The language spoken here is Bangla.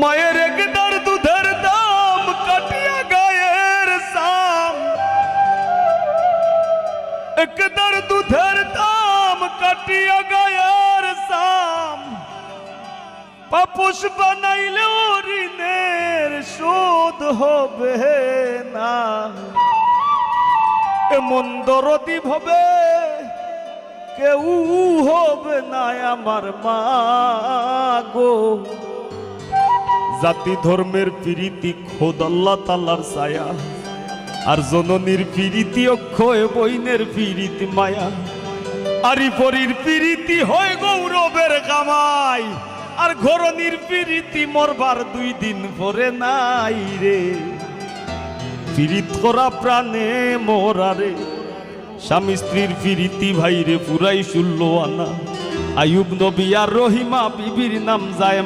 মায়ের একদার দুধের দাম কাটিয়া গায়ের সাম, একদার দুধের দাম কাটিয়া গায়ের সাম, পাপোশ বানাইলে ঋণের শোধ হবে না। এমন দরদি ভাবে কেউ হবে না আমার মা গো। জাতি ধর্মের প্রীতি খোদ আল্লাহ তাআলার ছায়া, আর জননীর প্রীতি অক্ষয় বইনের প্রীতি মায়া। আরি পরীর প্রীতি হয় গৌরবের কামাই, আর ঘরণীর প্রীতি মরবার 2 দিন পরে নাই রে। প্রীত করা প্রাণে মরারে, স্বামী স্ত্রীর প্রীতি ভাইরে পুরাই 16 আনা। আয়ুব নবী আর রহিমা বিবির নাম যায়